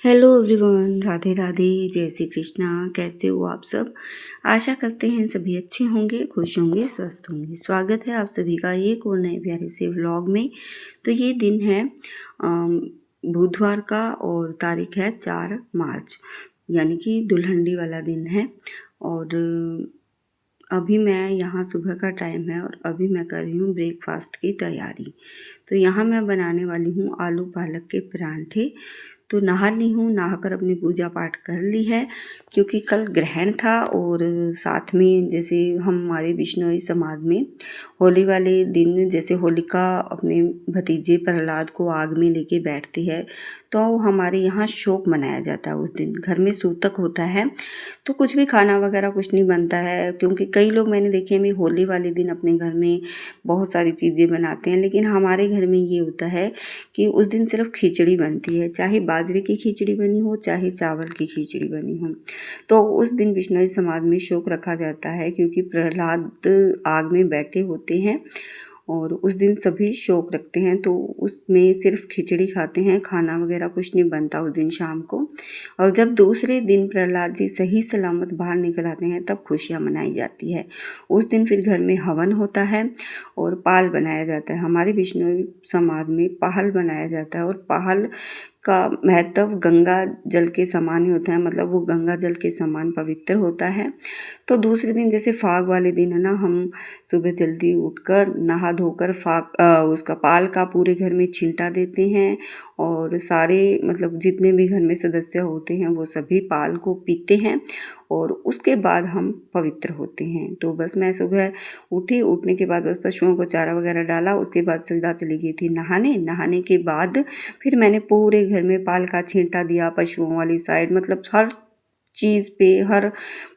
Hello everyone, Radhe Radhe, जय श्री कृष्णा। कैसे हो आप सब? आशा करते हैं सभी अच्छे होंगे, खुश होंगे, स्वस्थ होंगे। स्वागत है आप सभी का एक और नए प्यारे से व्लॉग में। तो ये दिन है बुधवार का और तारीख है 4 मार्च, यानी कि दुल्हनडी वाला दिन है। और अभी मैं यहाँ सुबह का टाइम है और अभी मैं कर रही हूँ ब्रेकफास्ट की तैयारी। तो यहाँ मैं बनाने वाली हूँ आलू पालक के परांठे। तो नहा ली हूँ, नहाकर अपनी पूजा पाठ कर ली है, क्योंकि कल ग्रहण था। और साथ में जैसे हमारे बिश्नोई समाज में होली वाले दिन जैसे होलिका अपने भतीजे प्रहलाद को आग में लेके बैठती है, तो हमारे यहाँ शोक मनाया जाता है। उस दिन घर में सूतक होता है, तो कुछ भी खाना वगैरह कुछ नहीं बनता है, क्योंकि कई लोग मैंने देखे हैं होली वाले दिन अपने घर में बहुत सारी चीज़ें बनाते हैं। लेकिन हमारे घर में ये होता है कि उस दिन सिर्फ खिचड़ी बनती है, चाहे बाजरे की खिचड़ी बनी हो चाहे चावल की खिचड़ी बनी हो। तो उस दिन बिश्नोई समाज में शोक रखा जाता है, क्योंकि प्रहलाद आग में बैठे होते हैं और उस दिन सभी शोक रखते हैं। तो उसमें सिर्फ खिचड़ी खाते हैं, खाना वगैरह कुछ नहीं बनता उस दिन शाम को। और जब दूसरे दिन प्रहलाद जी सही सलामत बाहर निकल आते हैं, तब खुशियाँ मनाई जाती है। उस दिन फिर घर में हवन होता है और पाल बनाया जाता है। हमारे बिश्नोई समाज में पाहल बनाया जाता है, और पाहल का महत्व गंगा जल के समान ही होता है, मतलब वो गंगा जल के समान पवित्र होता है। तो दूसरे दिन जैसे फाग वाले दिन है ना, हम सुबह जल्दी उठकर नहा धोकर उसका पाल का पूरे घर में छींटा देते हैं, और सारे मतलब जितने भी घर में सदस्य होते हैं वो सभी पाल को पीते हैं, और उसके बाद हम पवित्र होते हैं। तो बस मैं सुबह उठी, उठने के बाद बस पशुओं को चारा वगैरह डाला, उसके बाद सीधा चली गई थी नहाने के बाद फिर मैंने पूरे घर में पाल का छींटा दिया, पशुओं वाली साइड, मतलब हर चीज़ पे, हर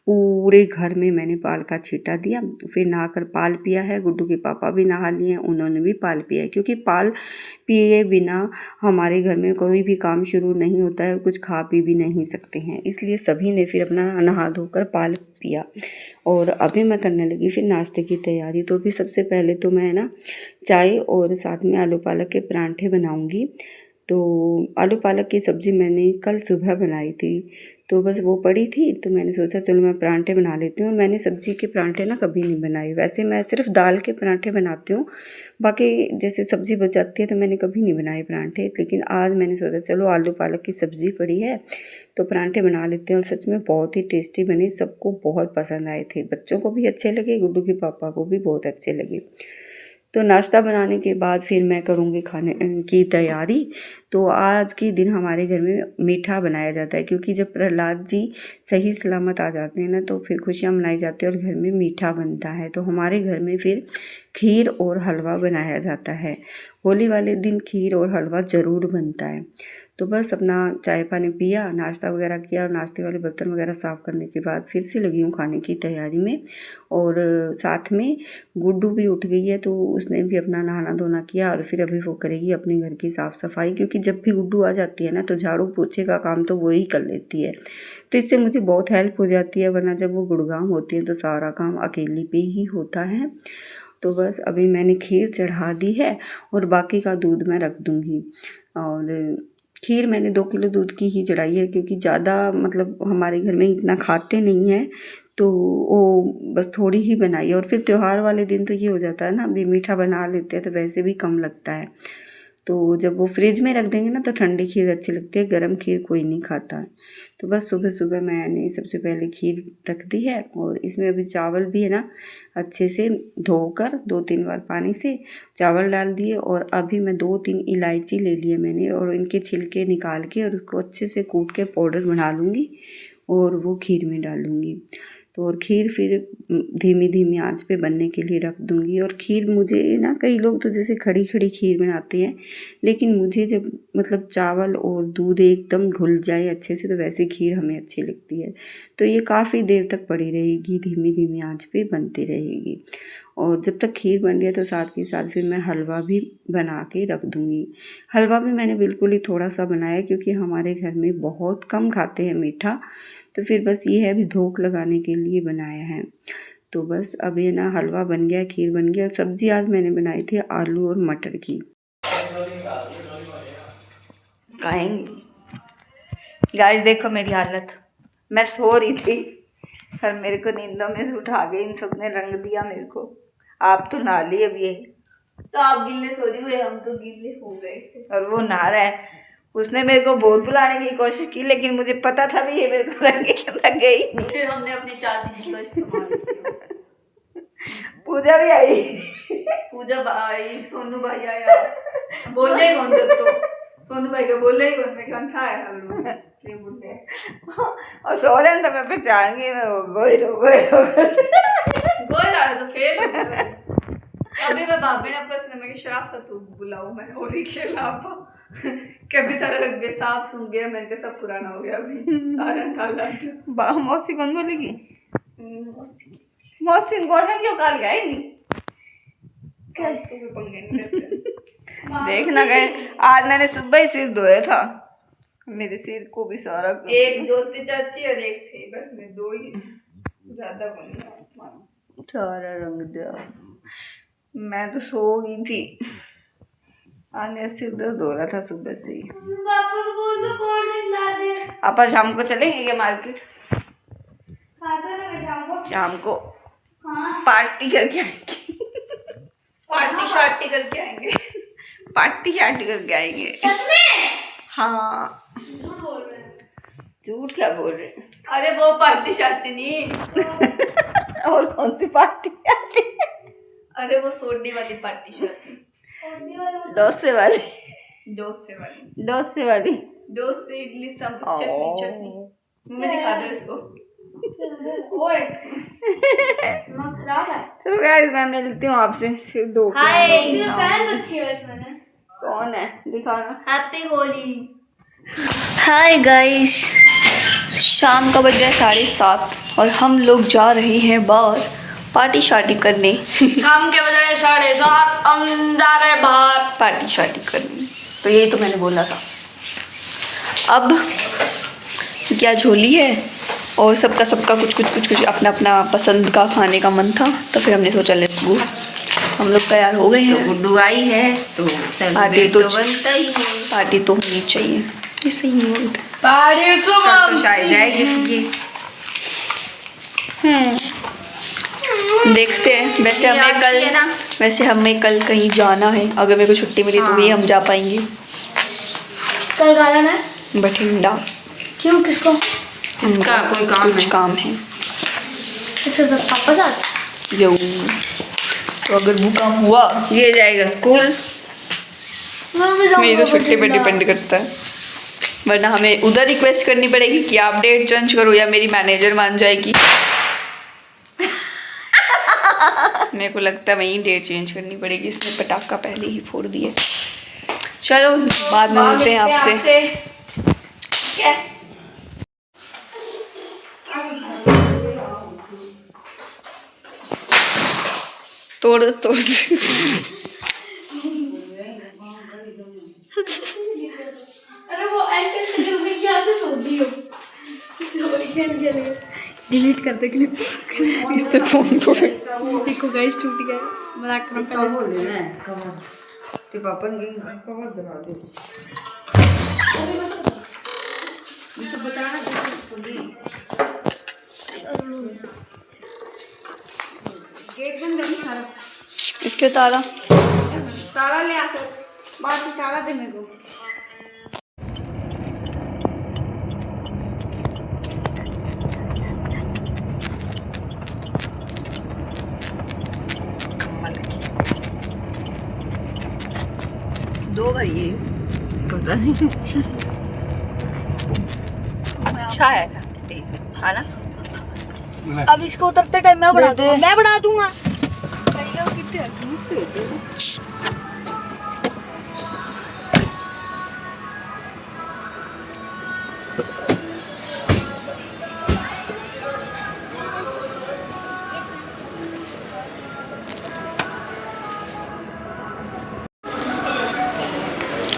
पूरे घर में मैंने पाल का छींटा दिया। फिर नहाकर पाल पिया है। गुड्डू के पापा भी नहा लिए हैं, उन्होंने भी पाल पिया है, क्योंकि पाल पिए बिना हमारे घर में कोई भी काम शुरू नहीं होता है और कुछ खा पी भी नहीं सकते हैं। इसलिए सभी ने फिर अपना नहा धोकर पाल पिया, और अभी मैं करने लगी फिर नाश्ते की तैयारी। तो भी सबसे पहले तो मैं ना चाय और साथ में आलू पालक के परांठे बनाऊंगी। तो आलू पालक की सब्ज़ी मैंने कल सुबह बनाई थी, तो बस वो पड़ी थी, तो मैंने सोचा चलो मैं परांठे बना लेती हूँ। मैंने सब्ज़ी के परांठे ना कभी नहीं बनाए, वैसे मैं सिर्फ दाल के परांठे बनाती हूँ, बाकी जैसे सब्ज़ी बच जाती है तो मैंने कभी नहीं बनाए परांठे। लेकिन आज मैंने सोचा चलो आलू पालक की सब्ज़ी पड़ी है तो परांठे बना लेते हैं, और सच में बहुत ही टेस्टी बने, सबको बहुत पसंद आए थे, बच्चों को भी अच्छे लगे, गुड्डू के पापा को भी बहुत अच्छे लगे। तो नाश्ता बनाने के बाद फिर मैं करूँगी खाने की तैयारी। तो आज के दिन हमारे घर में मीठा बनाया जाता है, क्योंकि जब प्रहलाद जी सही सलामत आ जाते हैं ना, तो फिर खुशियाँ मनाई जाती है और घर में मीठा बनता है। तो हमारे घर में फिर खीर और हलवा बनाया जाता है। होली वाले दिन खीर और हलवा ज़रूर बनता है। तो बस अपना चाय पानी पिया, नाश्ता वगैरह किया, नाश्ते वाले बर्तन वगैरह साफ़ करने के बाद फिर से लगी हूँ खाने की तैयारी में। और साथ में गुड्डू भी उठ गई है, तो उसने भी अपना नहाना धोना किया, और फिर अभी वो करेगी अपने घर की साफ़ सफाई, क्योंकि जब भी गुड्डू आ जाती है ना तो झाड़ू पोछे का काम तो वो ही कर लेती है। तो इससे मुझे बहुत हेल्प हो जाती है, वरना जब वो गुड़गांव होती है तो सारा काम अकेली पे ही होता है। तो बस अभी मैंने खीर चढ़ा दी है और बाकी का दूध मैं रख दूँगी। और खीर मैंने 2 किलो दूध की ही चढ़ाई है, क्योंकि ज़्यादा मतलब हमारे घर में इतना खाते नहीं हैं, तो वो बस थोड़ी ही बनाई है। और फिर त्योहार वाले दिन तो ये हो जाता है ना, अभी मीठा बना लेते हैं तो वैसे भी कम लगता है। तो जब वो फ्रिज में रख देंगे ना तो ठंडी खीर अच्छी लगती है, गरम खीर कोई नहीं खाता है। तो बस सुबह सुबह मैंने सबसे पहले खीर रख दी है, और इसमें अभी चावल भी है ना अच्छे से धोकर 2-3 बार पानी से चावल डाल दिए, और अभी मैं 2-3 इलायची ले लिए मैंने, और इनके छिलके निकाल के और उसको अच्छे से कूट के पाउडर बना लूँगी और वो खीर में डालूँगी। तो और खीर फिर धीमी धीमी आंच पे बनने के लिए रख दूँगी। और खीर मुझे ना, कई लोग तो जैसे खड़ी खड़ी खीर बनाते हैं, लेकिन मुझे जब मतलब चावल और दूध एकदम घुल जाए अच्छे से, तो वैसे खीर हमें अच्छी लगती है। तो ये काफ़ी देर तक पड़ी रहेगी, धीमी धीमी आंच पे बनती रहेगी। और जब तक खीर बन रही है तो साथ के साथ फिर मैं हलवा भी बना के रख दूँगी। हलवा भी मैंने बिल्कुल ही थोड़ा सा बनाया, क्योंकि हमारे घर में बहुत कम खाते हैं मीठा, तो फिर बस ये है अभी धोख लगाने के लिए बनाया है। तो बस अब ये ना हलवा बन गया, खीर बन गया। सब्ज़ी आज मैंने बनाई थी आलू और मटर की। खाएंगे गाइस देखो मेरी हालत, मैं सो रही थी और मेरे को नींदों में से उठा के इन सब ने रंग दिया मेरे को। आप तो नहा लिए अब ये, तो आप गिल्ले थोड़ी हुए, हम तो गिल्ले हो गए थे। और वो नहा रहा है। उसने मेरे को बहुत बुलाने की कोशिश की लेकिन मुझे पता था भी ये मेरे को लग गई। फिर हमने अपनी चाची जी का इस्तेमाल किया। पूजा भी आई, पूजा भाई, सोनू भाई आया, बोले कौन जब तो सोनू भाई को बोले ही कौन, मैं कौन था ये बोले और सो रहे हैं तो मैं पहचान गई, मैं गोल आ रहा तो फेल हो गया। अभी मैं भाभी ने अपने में शराफत बुलाऊं, मैं होली खेला कभी तरह सांप सुन गया, मैंने कहा सब पुराना हो गया अभी सारा मौसी कौन बोलेगी? मौसी कौन है, क्यों काल गए नहीं देखना गए। आज मैंने सुबह ही सिर धोया था, मेरे सिर को भी सारा एक ज्योति चाची और एक थे, बस मैं दो ही, ज्यादा बनी सारा रंग दिया। मैं तो सो गई थी, आने सिर दर्द हो रहा था सुबह से ही। पापा को बोल दो कोल्ड ड्रिंक ला दे। आपा शाम को चलेंगे क्या मार्केट? शाम को पार्टी करके आएंगे। पार्टी शार्टी करके आएंगे। पार्टी शार्टी करके आएंगे। सच में? हाँ। झूठ बोल रहे हैं। झूठ क्या बोल रहे हैं? अरे वो पार्टी शार्टी नहीं। और कौन सी पार्टी आती है? अरे वो सोडनी वाली पार्टी शार्टी। डोसे वाली। डोसे वाली। डोसे वाली। डोसे इडली सब चटनी चटनी। मैं दिखा दो इसको। ओए। खराब है। तो गाइस मैं मिलती हूँ आपसे फिर दो। हाय। पहन रखी है इसमें। कौन है? दिखाओ ना। हैप्पी होली। हाय गाइस, शाम का बज रहा है 7:30 और हम लोग जा रहे हैं बाहर पार्टी शार्टी करने। शाम के बज रहे 7:30, हम जा रहे हैं बाहर पार्टी शार्टी करने, तो यही तो मैंने बोला था। अब क्या झोली है और सबका कुछ अपना अपना पसंद का खाने का मन था, तो फिर हमने सोचा लेट्स गो। हम लोग तैयार हो गए हैं। गुड्डू आई है तो पार्टी तो बनता ही है। पार्टी तो होनी चाहिए, ऐसे ही नहीं होता। पार्टी तो शायद जाएगी ये। देखते हैं। वैसे हमें कल कहीं जाना है, अगर मेरे को छुट्टी मिली तो भी हम जा पाएंगे। कल गालन है बठिंडा। क्यों? किसको? इसका कोई काम है। किसके साथ? पापा साथ? यो, तो अगर वो काम हुआ ये जाएगा स्कूल। मेरी तो छुट्टी पे डिपेंड करता है, वरना हमें उधर रिक्वेस्ट करनी पड़ेगी कि आप डेट चेंज करो, या मेरी मैनेजर मान जाएगी। मेरे को लगता है वहीं डेट चेंज करनी पड़ेगी, इसने पटाखा पहले ही फोड़ दिए। चलो बाद में मिलते हैं आपसे। क्या? तोड़ अरे वो ऐसे शक्ल में क्या होती हो? डिलीट कर दे क्लिप। इस तरह फोन तोड़। देखो गाइस टूट गया। मजाक कर रहा बोल रहे हैं कवर ते पापा ने कवर दबा दे। ये सब बचाना चाहिए। गेट बंद करनी सारा। इसके ताला ले आ सर, बाहर से ताला दे मेरे को। दो भाई ये पता नहीं अच्छा है ना। अब इसको उतरते टाइम मैं बढ़ा दूंगा। मैं बढ़ा दूंगा। कितने अजीब से होते हैं।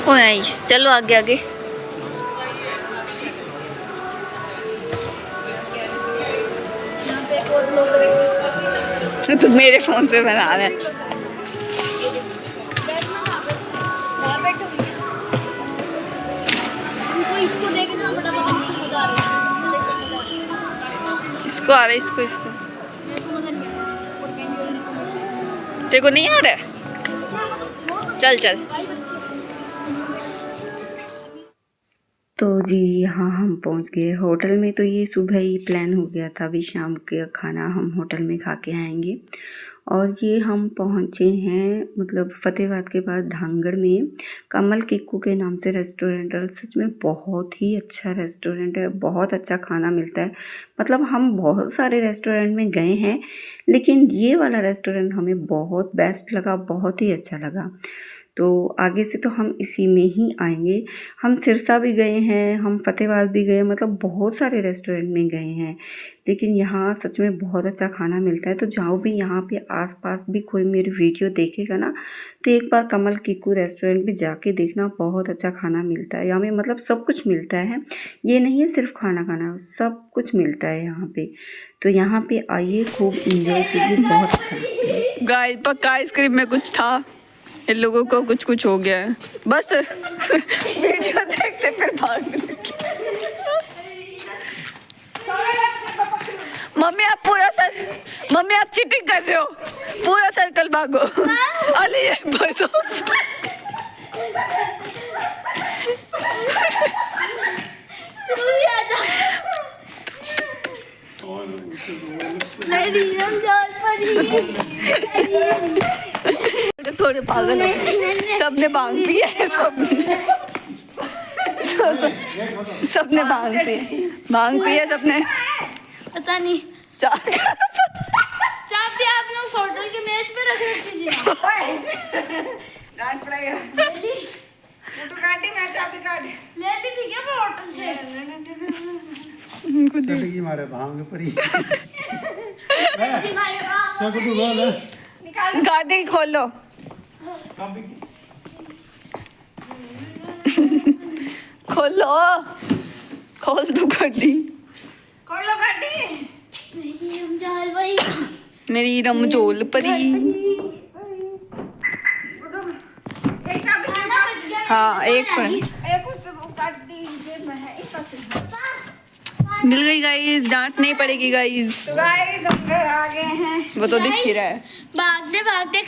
ओ नाइस, चलो आगे आगे। तो मेरे फोन से बना रहे हैं। इसको देखना फटाफट। इसको आ रहा है, इसको इसको तेरे को नहीं आ रहा है? चल चल। तो जी यहाँ हम पहुँच गए होटल में। तो ये सुबह ही प्लान हो गया था, अभी शाम का खाना हम होटल में खा के आएंगे। और ये हम पहुँचे हैं मतलब फतेहाबाद के बाद धांगड़ में कमल किक्कू के नाम से रेस्टोरेंट है। सच में बहुत ही अच्छा रेस्टोरेंट है, बहुत अच्छा खाना मिलता है। मतलब हम बहुत सारे रेस्टोरेंट में गए हैं लेकिन ये वाला रेस्टोरेंट हमें बहुत बेस्ट लगा, बहुत ही अच्छा लगा। तो आगे से तो हम इसी में ही आएंगे। हम सिरसा भी गए हैं, हम फतेहाबाद भी गए, मतलब बहुत सारे रेस्टोरेंट में गए हैं लेकिन यहाँ सच में बहुत अच्छा खाना मिलता है। तो जाओ भी यहाँ पे आसपास भी कोई मेरी वीडियो देखेगा ना तो एक बार कमल किक्कू रेस्टोरेंट भी जाके देखना, बहुत अच्छा खाना मिलता है यहाँ में। मतलब सब कुछ मिलता है, ये नहीं है सिर्फ खाना खाना, सब कुछ मिलता है यहाँ पे। तो यहाँ पे आइए, खूब इंजॉय कीजिए, बहुत अच्छा लगता है। गाइस पक्का आइसक्रीम में कुछ था, इन लोगों को कुछ कुछ हो गया है बस वीडियो देखते फिर भागने लगे। मम्मी आप पूरा मम्मी आप चीटिंग कर रहे हो, पूरा सर्कल भागो। अली बस थोड़े पागल हो, सबने भांग पी है, सबने भांग पी है सबने। पता नहीं चाबी आपने उस होटल के मेज पे रख रखी थी। डांट पड़ेगा। फोटो काटे, मैं चाबी काट। ले ली थी क्या वो होटल से? की मारे भांग पड़ी। क्या कुछ बोल है? गाड़ी खोलो, खोलो, खोल दो गाड़ी, खोल लो गाड़ी। मेरी रमजान भाई, मेरी रमजोल परी। एक चाबी के पास, हाँ एक पर एक उस पे काट दी जेब में है, इस पास से। मिल गई गाइस, डांट नहीं पड़ेगी गाइस। तो गाइस हम घर आ गए हैं। वो तो दिख ही रहा है। भागते भागते